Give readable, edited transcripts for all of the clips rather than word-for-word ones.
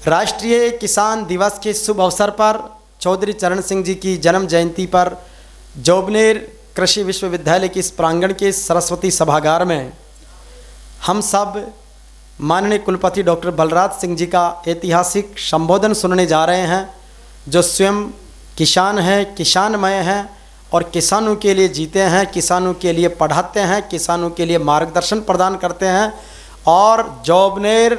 राष्ट्रीय किसान दिवस के शुभ अवसर पर चौधरी चरण सिंह जी की जन्म जयंती पर जोबनेर कृषि विश्वविद्यालय के इस प्रांगण के सरस्वती सभागार में हम सब माननीय कुलपति डॉक्टर बलराज सिंह जी का ऐतिहासिक संबोधन सुनने जा रहे हैं, जो स्वयं किसान हैं, किसानमय हैं और किसानों के लिए जीते हैं, किसानों के लिए पढ़ाते हैं, किसानों के लिए मार्गदर्शन प्रदान करते हैं और जोबनेर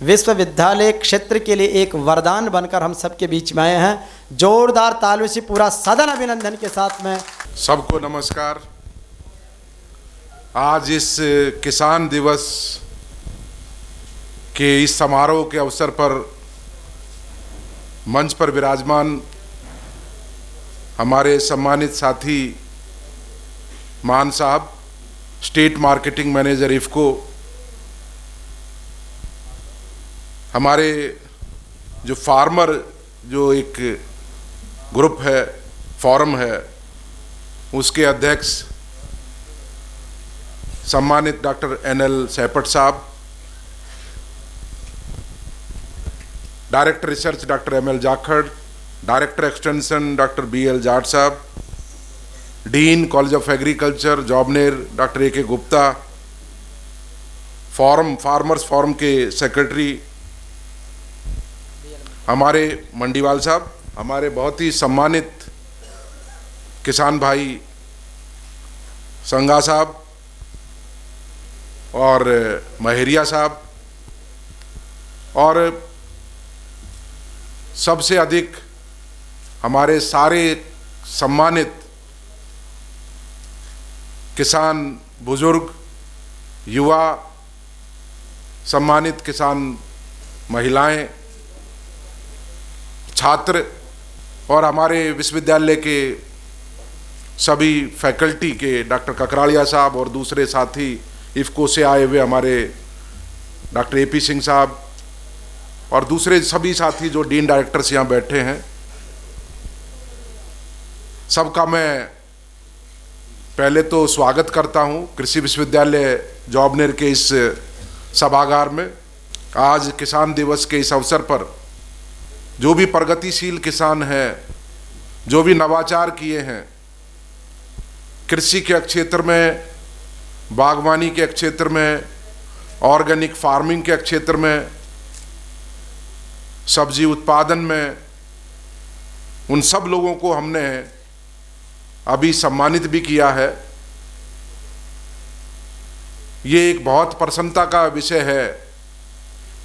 विश्वविद्यालय क्षेत्र के लिए एक वरदान बनकर हम सबके बीच में आए हैं। जोरदार तालियों से पूरा सदन अभिनंदन के साथ में सबको नमस्कार। आज इस किसान दिवस के इस समारोह के अवसर पर मंच पर विराजमान हमारे सम्मानित साथी मान साहब, स्टेट मार्केटिंग मैनेजर इफ़को, हमारे जो फार्मर जो एक ग्रुप है, फोरम है, उसके अध्यक्ष सम्मानित डॉक्टर NL सेपट साहब, director research doctor ML Jakhar, director extension doctor BL Jat साहब, dean college of agriculture Jobner doctor AK Gupta, farmers forum के सेक्रेटरी हमारे मंडीवाल साहब, हमारे बहुत ही सम्मानित किसान भाई संगा साहब और महेरिया साहब, और सबसे अधिक हमारे सारे सम्मानित किसान बुजुर्ग, युवा, सम्मानित किसान महिलाएं, छात्र और हमारे विश्वविद्यालय के सभी फैकल्टी के डॉक्टर ककरालिया साहब और दूसरे साथी इफ़को से आए हुए हमारे डॉक्टर AP सिंह साहब और दूसरे सभी साथी जो डीन डायरेक्टर्स यहाँ बैठे हैं, सबका मैं पहले तो स्वागत करता हूँ कृषि विश्वविद्यालय जोबनेर के इस सभागार में। आज किसान दिवस के इस अवसर पर जो भी प्रगतिशील किसान हैं, जो भी नवाचार किए हैं कृषि के क्षेत्र में, बागवानी के क्षेत्र में, ऑर्गेनिक फार्मिंग के क्षेत्र में, सब्जी उत्पादन में, उन सब लोगों को हमने अभी सम्मानित भी किया है। ये एक बहुत प्रसन्नता का विषय है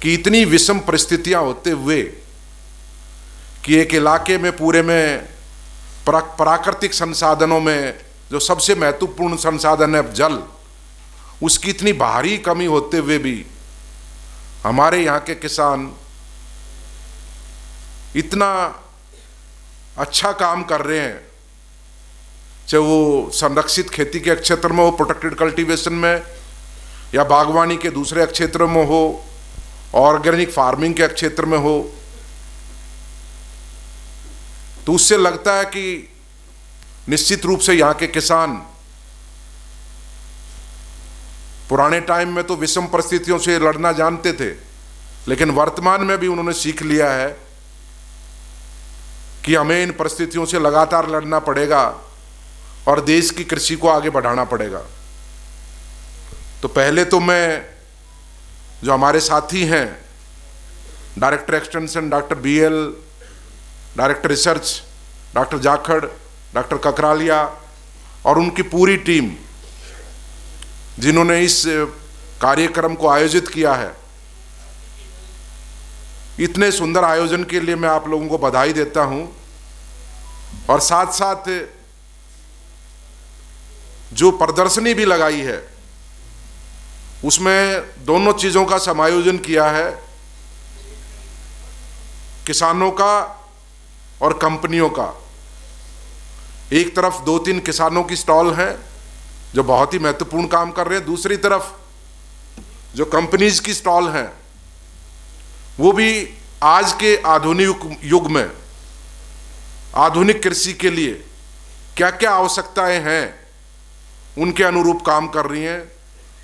कि इतनी विषम परिस्थितियां होते हुए कि एक इलाके में पूरे में प्राकृतिक संसाधनों में जो सबसे महत्वपूर्ण संसाधन है जल, उसकी इतनी भारी कमी होते हुए भी हमारे यहाँ के किसान इतना अच्छा काम कर रहे हैं, चाहे वो संरक्षित खेती के क्षेत्र में हो, प्रोटेक्टेड कल्टीवेशन में, या बागवानी के दूसरे क्षेत्रों में हो, ऑर्गेनिक फार्मिंग के क्षेत्र में हो। तो उससे लगता है कि निश्चित रूप से यहाँ के किसान पुराने टाइम में तो विषम परिस्थितियों से लड़ना जानते थे, लेकिन वर्तमान में भी उन्होंने सीख लिया है कि हमें इन परिस्थितियों से लगातार लड़ना पड़ेगा और देश की कृषि को आगे बढ़ाना पड़ेगा। तो पहले तो मैं जो हमारे साथी हैं, director extension doctor BL, director research doctor Jakhar, doctor Kakralia और उनकी पूरी टीम जिन्होंने इस कार्यक्रम को आयोजित किया है, इतने सुंदर आयोजन के लिए मैं आप लोगों को बधाई देता हूं। और साथ साथ जो प्रदर्शनी भी लगाई है उसमें दोनों चीज़ों का समायोजन किया है, किसानों का और कंपनियों का। एक तरफ 2-3 किसानों की स्टॉल हैं जो बहुत ही महत्वपूर्ण काम कर रहे हैं, दूसरी तरफ जो कंपनीज की स्टॉल हैं वो भी आज के आधुनिक युग में आधुनिक कृषि के लिए क्या क्या आवश्यकताएं हैं उनके अनुरूप काम कर रही हैं,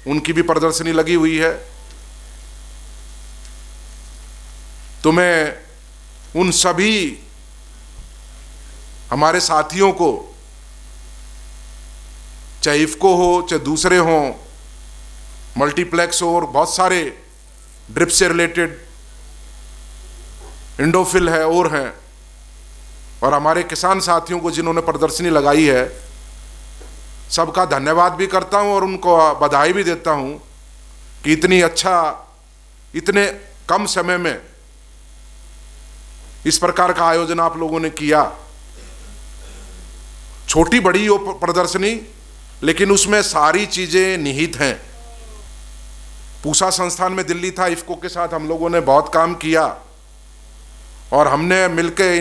उनकी भी प्रदर्शनी लगी हुई है। तो मैं उन सभी हमारे साथियों को, चाहे इफको हो चाहे दूसरे हों, मल्टीप्लेक्स हो और बहुत सारे ड्रिप से रिलेटेड, इंडोफिल है और हैं, और हमारे किसान साथियों को जिन्होंने प्रदर्शनी लगाई है, सबका धन्यवाद भी करता हूं और उनको बधाई भी देता हूं कि इतने कम समय में इस प्रकार का आयोजन आप लोगों ने किया। छोटी बड़ी हो प्रदर्शनी, लेकिन उसमें सारी चीजें निहित हैं। पूसा संस्थान में दिल्ली था, इफको के साथ हम लोगों ने बहुत काम किया और हमने मिलकर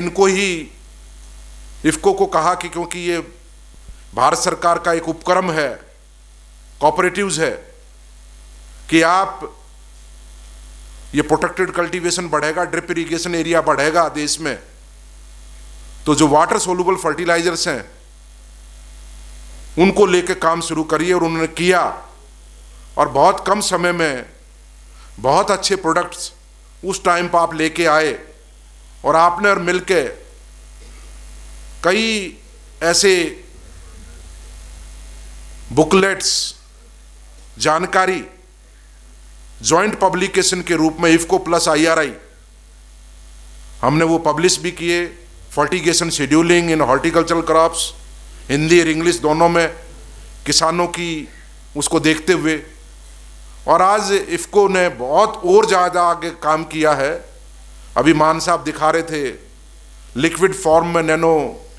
इफको को कहा कि क्योंकि ये भारत सरकार का एक उपक्रम है, कोऑपरेटिव्स है, कि आप ये प्रोटेक्टेड कल्टीवेशन बढ़ेगा, ड्रिप इरिगेशन एरिया बढ़ेगा देश में, तो जो वाटर सोल्यूबल फर्टिलाइजर्स हैं उनको लेके काम शुरू करिए। और उन्होंने किया और बहुत कम समय में बहुत अच्छे प्रोडक्ट्स उस टाइम पर आप लेके आए और आपने और मिलके कई ऐसे बुकलेट्स, जानकारी जॉइंट पब्लिकेशन के रूप में इफको प्लस IRI हमने वो पब्लिश भी किए। फर्टिगेशन शेड्यूलिंग इन हॉर्टिकल्चरल क्रॉप्स, हिंदी और इंग्लिश दोनों में, किसानों की उसको देखते हुए। और आज इफको ने बहुत और ज़्यादा आगे काम किया है। अभी मान साहब दिखा रहे थे लिक्विड फॉर्म में नैनो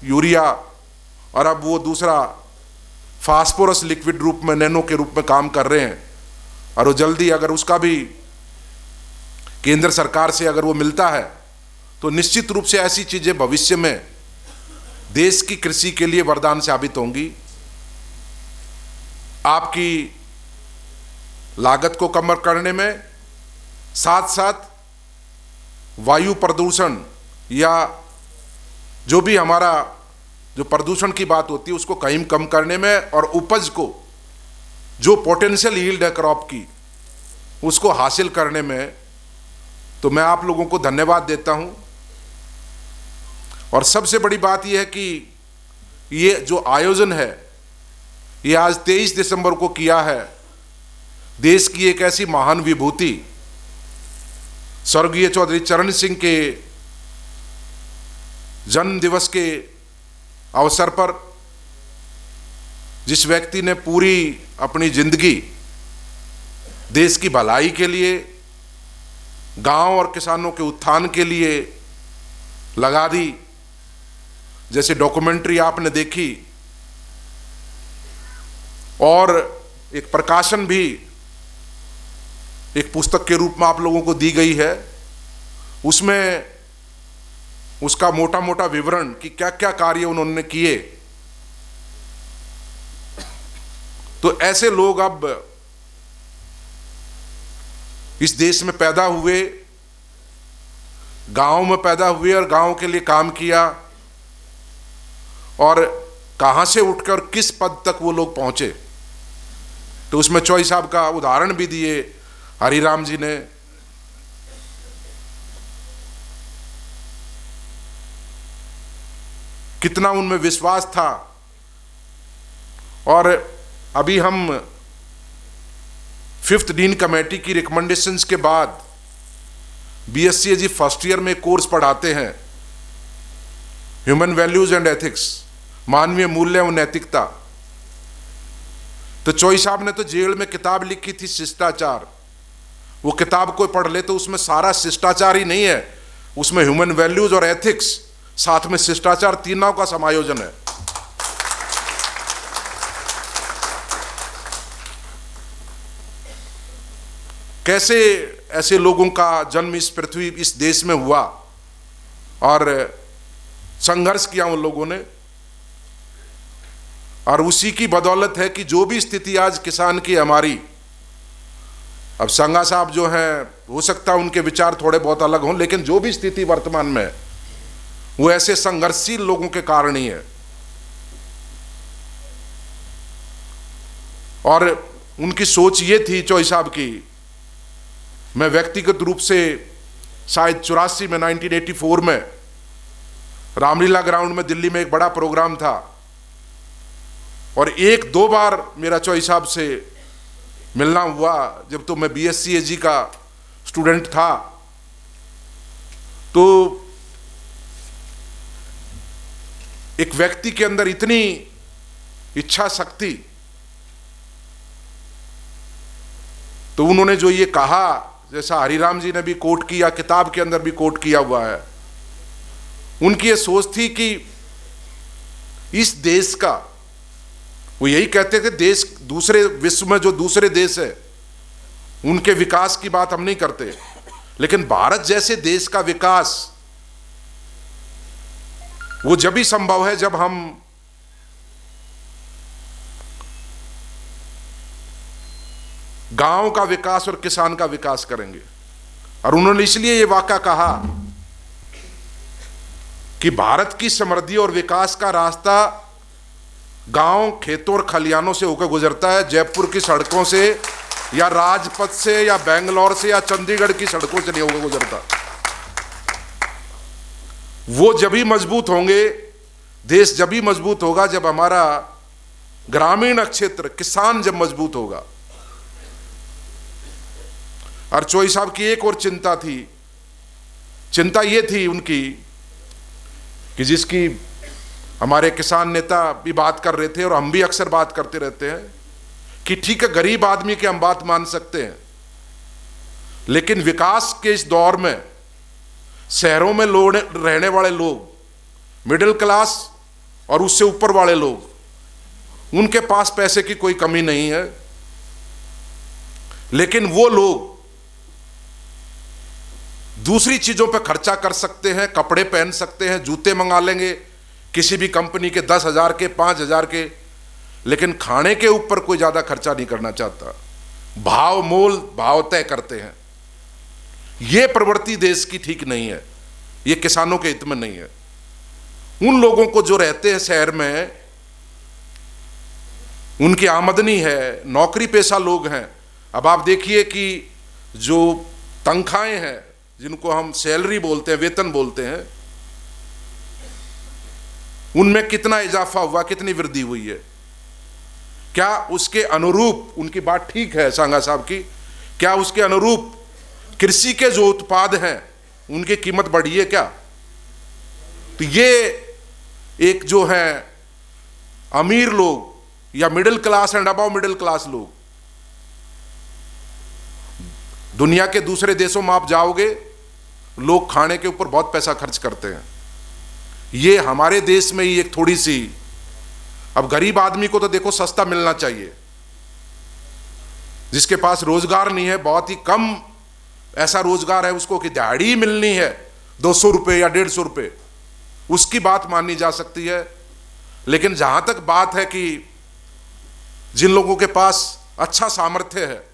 यूरिया, और अब वो दूसरा फास्फोरस लिक्विड रूप में, नैनो के रूप में काम कर रहे हैं। और वो जल्दी अगर उसका भी केंद्र सरकार से अगर वो मिलता है तो निश्चित रूप से ऐसी चीजें भविष्य में देश की कृषि के लिए वरदान साबित होंगी। आपकी लागत को कम करने में, साथ साथ वायु प्रदूषण या जो भी हमारा जो प्रदूषण की बात होती है उसको कहीं कम करने में, और उपज को जो पोटेंशियल यील्ड है क्रॉप की उसको हासिल करने में, तो मैं आप लोगों को धन्यवाद देता हूं। और सबसे बड़ी बात यह है कि ये जो आयोजन है ये आज 23 दिसंबर को किया है। देश की एक ऐसी महान विभूति स्वर्गीय चौधरी चरण सिंह के जन्म दिवस के अवसर पर, जिस व्यक्ति ने पूरी अपनी जिंदगी देश की भलाई के लिए, गांव और किसानों के उत्थान के लिए लगा दी। जैसे डॉक्यूमेंट्री आपने देखी और एक प्रकाशन भी एक पुस्तक के रूप में आप लोगों को दी गई है, उसमें उसका मोटा मोटा विवरण कि क्या क्या कार्य उन्होंने किए। तो ऐसे लोग अब इस देश में पैदा हुए, गांव में पैदा हुए और गांव के लिए काम किया, और कहां से उठकर किस पद तक वो लोग पहुंचे। तो उसमें चौई साहब का उदाहरण भी दिए हरिराम जी ने। कितना उनमें विश्वास था। और अभी हम 5th डीन कमेटी की रिकमेंडेशंस के बाद BSc फर्स्ट ईयर में कोर्स पढ़ाते हैं, ह्यूमन वैल्यूज एंड एथिक्स, मानवीय मूल्य और नैतिकता। तो चौई साहब ने तो जेल में किताब लिखी थी शिष्टाचार। वो किताब कोई पढ़ ले तो उसमें सारा शिष्टाचार ही नहीं है, उसमें ह्यूमन वैल्यूज और एथिक्स साथ में शिष्टाचार, तीनों का समायोजन है। कैसे ऐसे लोगों का जन्म इस पृथ्वी, इस देश में हुआ और संघर्ष किया उन लोगों ने, और उसी की बदौलत है कि जो भी स्थिति आज किसान की हमारी, अब संगा साहब जो हैं हो सकता है उनके विचार थोड़े बहुत अलग हों, लेकिन जो भी स्थिति वर्तमान में है वो ऐसे संघर्षशील लोगों के कारण ही है। और उनकी सोच ये थी चौई साहब की, मैं व्यक्तिगत रूप से शायद 84 में, 1984 में रामलीला ग्राउंड में दिल्ली में एक बड़ा प्रोग्राम था, और एक दो बार मेरा चौई साहब से मिलना हुआ जब तो मैं बीएससी एजी का स्टूडेंट था। तो एक व्यक्ति के अंदर इतनी इच्छा शक्ति, तो उन्होंने जो ये कहा, जैसा हरिराम जी ने भी कोट किया, किताब के अंदर भी कोट किया हुआ है, उनकी ये सोच थी कि इस देश का, वो यही कहते थे, देश दूसरे विश्व में जो दूसरे देश है उनके विकास की बात हम नहीं करते, लेकिन भारत जैसे देश का विकास वो जब भी संभव है जब हम गांव का विकास और किसान का विकास करेंगे। और उन्होंने इसलिए ये वाक़ा कहा कि भारत की समृद्धि और विकास का रास्ता गांव, खेतों और खलिहानों से होकर गुजरता है, जयपुर की सड़कों से या राजपथ से या बेंगलोर से या चंडीगढ़ की सड़कों से नहीं होकर गुजरता। वो जब भी मजबूत होंगे, देश जब भी मजबूत होगा जब हमारा ग्रामीण क्षेत्र, किसान जब मजबूत होगा। और चोई साहब की एक और चिंता थी, चिंता ये थी उनकी कि जिसकी हमारे किसान नेता भी बात कर रहे थे और हम भी अक्सर बात करते रहते हैं कि ठीक है, गरीब आदमी की हम बात मान सकते हैं, लेकिन विकास के इस दौर में शहरों में रहने वाले लोग, मिडिल क्लास और उससे ऊपर वाले लोग, उनके पास पैसे की कोई कमी नहीं है, लेकिन वो लोग दूसरी चीजों पर खर्चा कर सकते हैं, कपड़े पहन सकते हैं, जूते मंगा लेंगे किसी भी कंपनी के 10,000 के, 5,000 के, लेकिन खाने के ऊपर कोई ज्यादा खर्चा नहीं करना चाहता। भाव मोल भाव तय करते हैं। यह प्रवृत्ति देश की ठीक नहीं है, यह किसानों के हित में नहीं है। उन लोगों को जो रहते हैं शहर में, उनकी आमदनी है, नौकरी पेशा लोग हैं। अब आप देखिए कि जो तनख्वाहें हैं, जिनको हम सैलरी बोलते हैं, वेतन बोलते हैं, उनमें कितना इजाफा हुआ, कितनी वृद्धि हुई है। क्या उसके अनुरूप, उनकी बात ठीक है सांगा साहब की, क्या उसके अनुरूप कृषि के जो उत्पाद हैं उनकी कीमत बढ़ी है क्या? तो ये एक जो है अमीर लोग या middle class and above middle class लोग, दुनिया के दूसरे देशों में आप जाओगे, लोग खाने के ऊपर बहुत पैसा खर्च करते हैं। ये हमारे देश में ही एक थोड़ी सी, अब गरीब आदमी को तो देखो सस्ता मिलना चाहिए, जिसके पास रोजगार नहीं है, बहुत ही कम ऐसा रोजगार है उसको कि दिहाड़ी मिलनी है 200 रुपये या 150 रुपये, उसकी बात माननी जा सकती है। लेकिन जहां तक बात है कि जिन लोगों के पास अच्छा सामर्थ्य है,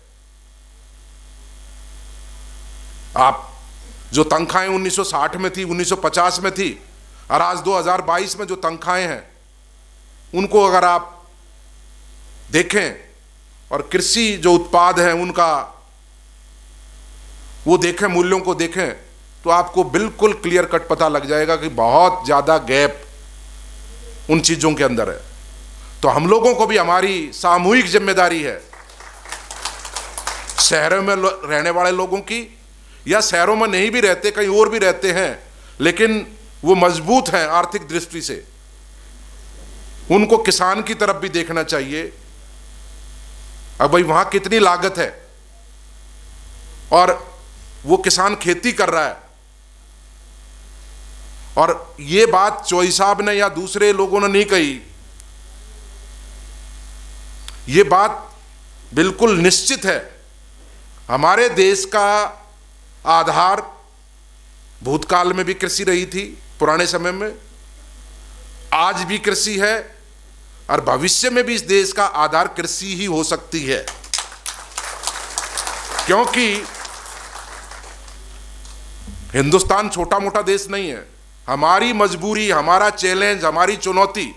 आप जो तनख्वाहें 1960 में थी, 1950 में थी, और आज 2022 में जो तनख्वाहें हैं उनको अगर आप देखें और कृषि जो उत्पाद हैं उनका वो देखें, मूल्यों को देखें, तो आपको बिल्कुल क्लियर कट पता लग जाएगा कि बहुत ज़्यादा गैप उन चीज़ों के अंदर है। तो हम लोगों को भी हमारी सामूहिक जिम्मेदारी है, शहरों में रहने वाले लोगों की, या शहरों में नहीं भी रहते, कहीं और भी रहते हैं लेकिन वो मजबूत हैं आर्थिक दृष्टि से, उनको किसान की तरफ भी देखना चाहिए। अब भाई वहां कितनी लागत है और वो किसान खेती कर रहा है, और ये बात चोई साहब ने या दूसरे लोगों ने नहीं कही, ये बात बिल्कुल निश्चित है। हमारे देश का आधार भूतकाल में भी कृषि रही थी, पुराने समय में, आज भी कृषि है, और भविष्य में भी इस देश का आधार कृषि ही हो सकती है। क्योंकि हिंदुस्तान छोटा मोटा देश नहीं है। हमारी मजबूरी, हमारा चैलेंज, हमारी चुनौती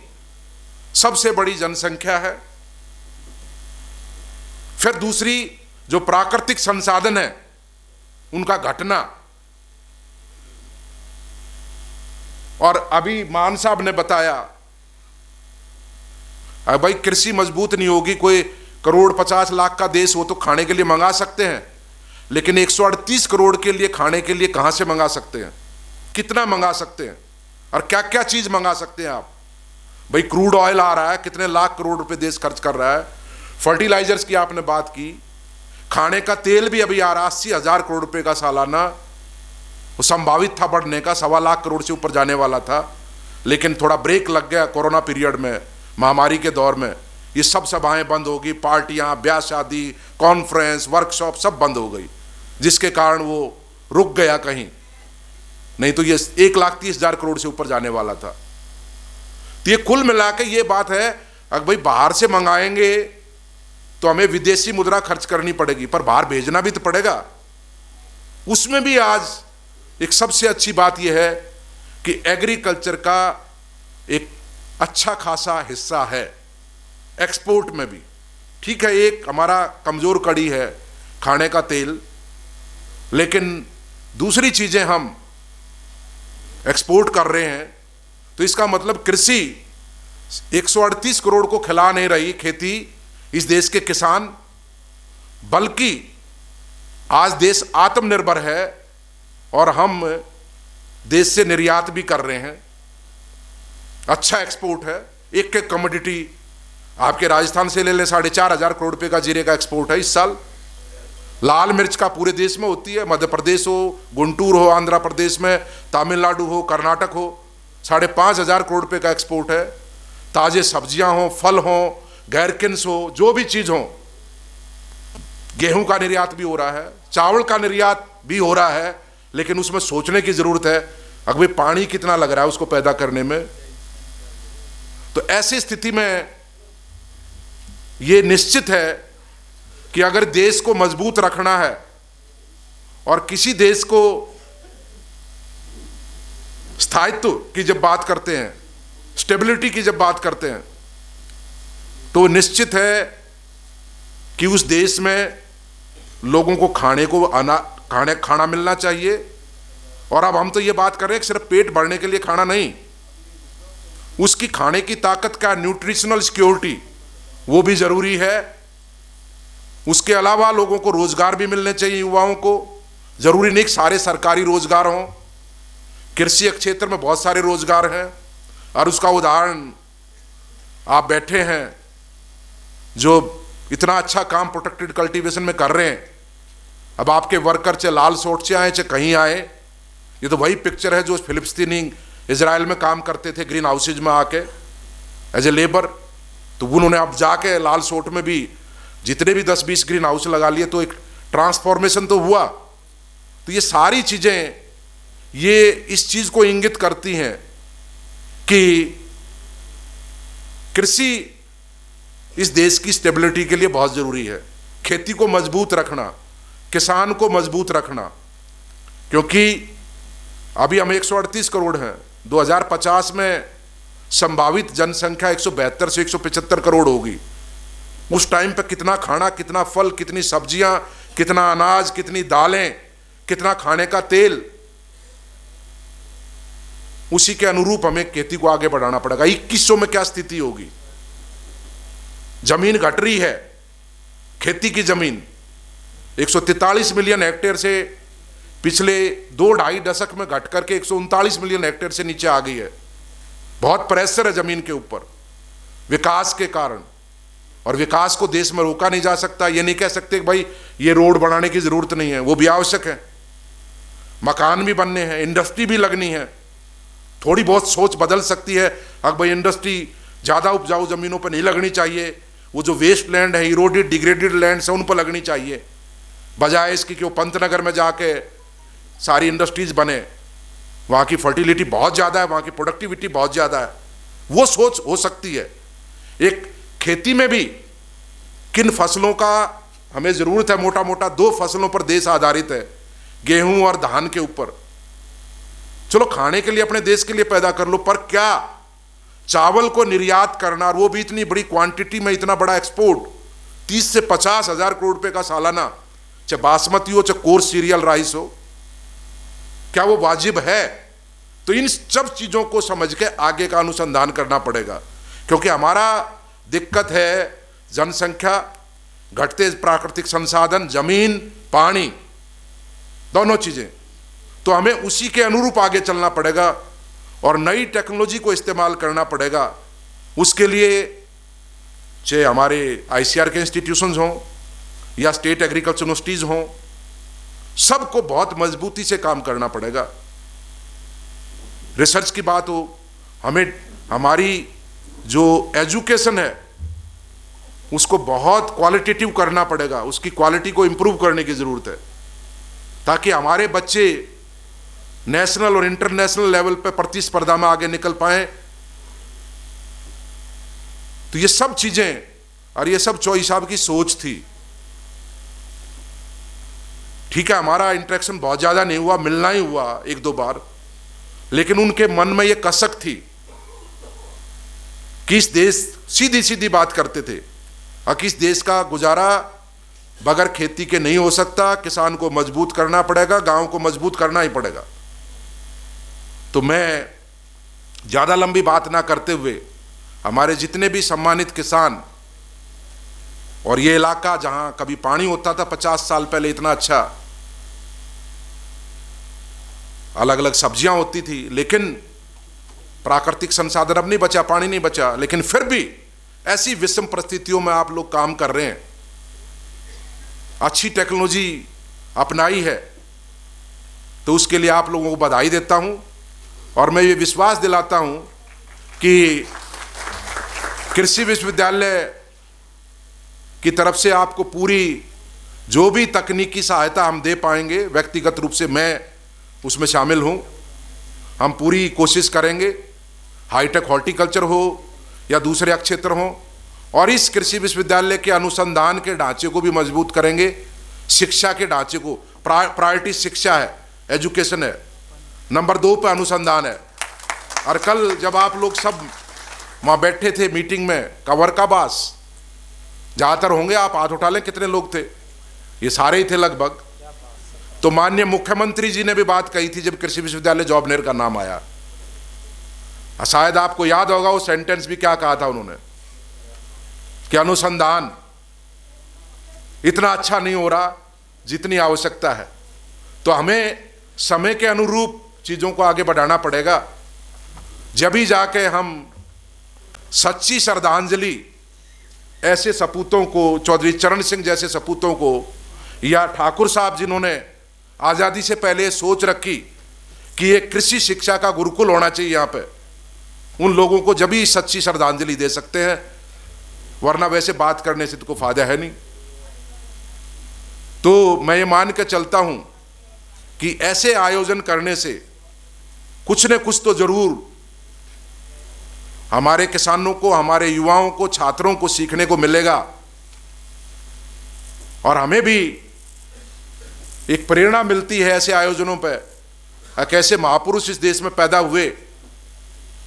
सबसे बड़ी जनसंख्या है। फिर दूसरी जो प्राकृतिक संसाधन है उनका घटना, और अभी मान साहब ने बताया, भाई कृषि मजबूत नहीं होगी, कोई करोड़ 50 लाख का देश हो तो खाने के लिए मंगा सकते हैं, लेकिन 138 करोड़ के लिए खाने के लिए कहां से मंगा सकते हैं, कितना मंगा सकते हैं, और क्या क्या चीज मंगा सकते हैं आप। भाई क्रूड ऑयल आ रहा है, कितने लाख करोड़ रुपए देश खर्च कर रहा है। फर्टिलाइजर्स की आपने बात की, खाने का तेल भी अभी आ रहा 80,000 करोड़ रुपए का सालाना, वो संभावित था बढ़ने का, 1.25 लाख करोड़ से ऊपर जाने वाला था, लेकिन थोड़ा ब्रेक लग गया कोरोना पीरियड में, महामारी के दौर में। ये सब सभाएं बंद होगी, पार्टियां, ब्याह शादी, कॉन्फ्रेंस, वर्कशॉप सब बंद हो गई, जिसके कारण वो रुक गया कहीं, नहीं तो ये 1,30,000 करोड़ से ऊपर जाने वाला था। तो ये कुल मिला के ये बात है, अगर भाई बाहर से मंगाएंगे तो हमें विदेशी मुद्रा खर्च करनी पड़ेगी, पर बाहर भेजना भी तो पड़ेगा। उसमें भी आज एक सबसे अच्छी बात यह है कि एग्रीकल्चर का एक अच्छा खासा हिस्सा है एक्सपोर्ट में भी। ठीक है, एक हमारा कमजोर कड़ी है खाने का तेल, लेकिन दूसरी चीजें हम एक्सपोर्ट कर रहे हैं, तो इसका मतलब कृषि 138 करोड़ को खिला नहीं रही खेती इस देश के किसान, बल्कि आज देश आत्मनिर्भर है और हम देश से निर्यात भी कर रहे हैं। अच्छा एक्सपोर्ट है, एक एक कमोडिटी आपके राजस्थान से ले ले 4,500 करोड़ रुपए का जीरे का एक्सपोर्ट है इस साल। लाल मिर्च का पूरे देश में होती है, मध्य प्रदेश हो, गुंटूर हो, आंध्र प्रदेश में, तमिलनाडु हो, कर्नाटक हो, 5,500 करोड़ रुपए का एक्सपोर्ट है। ताजे सब्जियां हो, फल हो, गैरकिन्स हो, जो भी चीज हो, गेहूं का निर्यात भी हो रहा है, चावल का निर्यात भी हो रहा है, लेकिन उसमें सोचने की जरूरत है अगर भाई पानी कितना लग रहा है उसको पैदा करने में। तो ऐसी स्थिति में यह निश्चित है कि अगर देश को मजबूत रखना है और किसी देश को स्थायित्व की जब बात करते हैं, स्टेबिलिटी की जब बात करते हैं, तो निश्चित है कि उस देश में लोगों को खाना मिलना चाहिए। और अब हम तो ये बात कर रहे हैं कि सिर्फ पेट भरने के लिए खाना नहीं, उसकी खाने की ताकत का न्यूट्रिशनल सिक्योरिटी वो भी जरूरी है। उसके अलावा लोगों को रोजगार भी मिलने चाहिए, युवाओं को। जरूरी नहीं कि सारे सरकारी रोजगार हों, कृषि क्षेत्र में बहुत सारे रोजगार हैं, और उसका उदाहरण आप बैठे हैं जो इतना अच्छा काम प्रोटेक्टेड कल्टीवेशन में कर रहे हैं। अब आपके वर्कर चाहे लाल सोट से आए चाहे कहीं आए, ये तो वही पिक्चर है जो फिलिस्तीनी इजराइल में काम करते थे ग्रीन हाउसेज में आके एज ए लेबर, तो उन्होंने अब जाके लाल सोट में भी जितने भी 10-20 ग्रीन हाउस लगा लिए, तो एक ट्रांसफॉर्मेशन तो हुआ। तो ये सारी चीजें ये इस चीज को इंगित करती हैं कि कृषि इस देश की स्टेबिलिटी के लिए बहुत जरूरी है। खेती को मजबूत रखना, किसान को मजबूत रखना, क्योंकि अभी हम 138 करोड़ हैं, 2050 में संभावित जनसंख्या 172 से 175 करोड़ होगी। उस टाइम पे कितना खाना, कितना फल, कितनी सब्जियां, कितना अनाज, कितनी दालें, कितना खाने का तेल, उसी के अनुरूप हमें खेती को आगे बढ़ाना पड़ेगा। 2100 में क्या स्थिति होगी? जमीन घट रही है, खेती की जमीन 143 मिलियन हेक्टेयर से पिछले 2-2.5 दशक में घट करके 139 मिलियन हेक्टेयर से नीचे आ गई है। बहुत प्रेशर है जमीन के ऊपर विकास के कारण, और विकास को देश में रोका नहीं जा सकता। ये नहीं कह सकते कि भाई ये रोड बनाने की जरूरत नहीं है, वो भी आवश्यक है, मकान भी बनने हैं, इंडस्ट्री भी लगनी है। थोड़ी बहुत सोच बदल सकती है, अगर भाई इंडस्ट्री ज्यादा उपजाऊ जमीनों पर नहीं लगनी चाहिए, वो जो वेस्ट लैंड है, इरोडेड डिग्रेडेड लैंड है, उन पर लगनी चाहिए, बजाय इसकी कि वो पंतनगर में जाके सारी इंडस्ट्रीज बने। वहाँ की फर्टिलिटी बहुत ज़्यादा है, वहाँ की प्रोडक्टिविटी बहुत ज़्यादा है, वो सोच हो सकती है। एक खेती में भी किन फसलों का हमें ज़रूरत है, मोटा मोटा 2 फसलों पर देश आधारित है, गेहूं और धान के ऊपर। चलो खाने के लिए अपने देश के लिए पैदा कर लो, पर क्या चावल को निर्यात करना, और वो भी इतनी बड़ी क्वांटिटी में, इतना बड़ा एक्सपोर्ट, 30 से 50 हजार करोड़ रुपए का सालाना, चाहे बासमती हो चाहे कोर्स सीरियल राइस हो, क्या वो वाजिब है? तो इन सब चीज़ों को समझ के आगे का अनुसंधान करना पड़ेगा, क्योंकि हमारा दिक्कत है जनसंख्या, घटते प्राकृतिक संसाधन, जमीन, पानी, दोनों चीज़ें। तो हमें उसी के अनुरूप आगे चलना पड़ेगा और नई टेक्नोलॉजी को इस्तेमाल करना पड़ेगा। उसके लिए चाहे हमारे ICAR के इंस्टीट्यूशंस हों या स्टेट एग्रीकल्चर यूनिवर्सिटीज़ हों, सबको बहुत मजबूती से काम करना पड़ेगा। रिसर्च की बात हो, हमें हमारी जो एजुकेशन है उसको बहुत क्वालिटेटिव करना पड़ेगा, उसकी क्वालिटी को इम्प्रूव करने की ज़रूरत है, ताकि हमारे बच्चे नेशनल और इंटरनेशनल लेवल पर प्रतिस्पर्धा में आगे निकल पाएं। तो ये सब चीज़ें और ये सब चौधरी साहब की सोच थी। ठीक है, हमारा इंटरेक्शन बहुत ज़्यादा नहीं हुआ, मिलना ही हुआ 1-2 बार, लेकिन उनके मन में ये कसक थी कि इस देश, सीधी सीधी बात करते थे, और कि इस देश का गुजारा बगैर खेती के नहीं हो सकता, किसान को मजबूत करना पड़ेगा, गांव को मजबूत करना ही पड़ेगा। तो मैं ज़्यादा लंबी बात ना करते हुए हमारे जितने भी सम्मानित किसान, और ये इलाका जहां कभी पानी होता था 50 साल पहले, इतना अच्छा, अलग अलग सब्जियां होती थी, लेकिन प्राकृतिक संसाधन अब नहीं बचा, पानी नहीं बचा, लेकिन फिर भी ऐसी विषम परिस्थितियों में आप लोग काम कर रहे हैं, अच्छी टेक्नोलॉजी अपनाई है, तो उसके लिए आप लोगों को बधाई देता हूं। और मैं ये विश्वास दिलाता हूं कि कृषि विश्वविद्यालय की तरफ से आपको पूरी जो भी तकनीकी सहायता हम दे पाएंगे, व्यक्तिगत रूप से मैं उसमें शामिल हूं, हम पूरी कोशिश करेंगे, हाईटेक हॉर्टिकल्चर हो या दूसरे क्षेत्र हों, और इस कृषि विश्वविद्यालय के अनुसंधान के ढांचे को भी मजबूत करेंगे, शिक्षा के ढांचे को। प्रायोरिटी शिक्षा है, एजुकेशन है, नंबर 2 पे अनुसंधान है। और कल जब आप लोग सब वहाँ बैठे थे मीटिंग में, कवर का बास ज़्यादातर होंगे, आप हाथ उठा लें कितने लोग थे, ये सारे ही थे लगभग। तो माननीय मुख्यमंत्री जी ने भी बात कही थी जब कृषि विश्वविद्यालय जॉबनेर का नाम आया, शायद आपको याद होगा वो सेंटेंस भी क्या कहा था उन्होंने, कि अनुसंधान इतना अच्छा नहीं हो रहा जितनी आवश्यकता है। तो हमें समय के अनुरूप चीज़ों को आगे बढ़ाना पड़ेगा, जब ही जाके हम सच्ची श्रद्धांजलि ऐसे सपूतों को, चौधरी चरण सिंह जैसे सपूतों को, या ठाकुर साहब जिन्होंने आज़ादी से पहले सोच रखी कि एक कृषि शिक्षा का गुरुकुल होना चाहिए यहाँ पे, उन लोगों को जब ही सच्ची श्रद्धांजलि दे सकते हैं, वरना वैसे बात करने से तो कोई फायदा है नहीं। तो मैं ये मान के चलता हूँ कि ऐसे आयोजन करने से कुछ न कुछ तो जरूर हमारे किसानों को, हमारे युवाओं को, छात्रों को सीखने को मिलेगा, और हमें भी एक प्रेरणा मिलती है ऐसे आयोजनों पर। कैसे महापुरुष इस देश में पैदा हुए,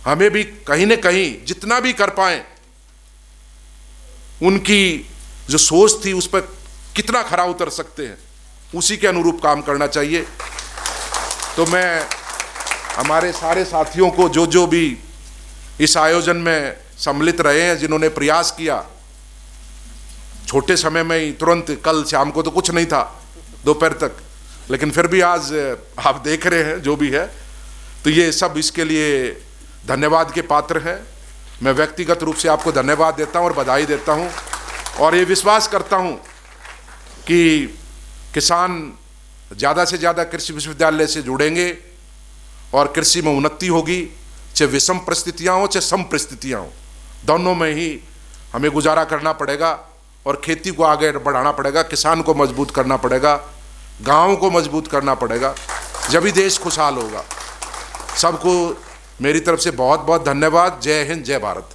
हमें भी कहीं न कहीं जितना भी कर पाएं, उनकी जो सोच थी उस पर कितना खरा उतर सकते हैं, उसी के अनुरूप काम करना चाहिए। तो मैं हमारे सारे साथियों को, जो भी इस आयोजन में सम्मिलित रहे हैं, जिन्होंने प्रयास किया, छोटे समय में ही तुरंत, कल शाम को तो कुछ नहीं था दोपहर तक, लेकिन फिर भी आज आप देख रहे हैं जो भी है, तो ये सब इसके लिए धन्यवाद के पात्र हैं। मैं व्यक्तिगत रूप से आपको धन्यवाद देता हूं और बधाई देता हूं, और ये विश्वास करता हूं कि किसान ज़्यादा से ज़्यादा कृषि विश्वविद्यालय से जुड़ेंगे और कृषि में उन्नति होगी, चाहे विषम परिस्थितियाँ हों चाहे सम परिस्थितियाँ हों, दोनों में ही हमें गुजारा करना पड़ेगा और खेती को आगे बढ़ाना पड़ेगा, किसान को मजबूत करना पड़ेगा, गाँव को मजबूत करना पड़ेगा, जब ही देश खुशहाल होगा। सबको मेरी तरफ से बहुत बहुत धन्यवाद। जय हिंद, जय भारत।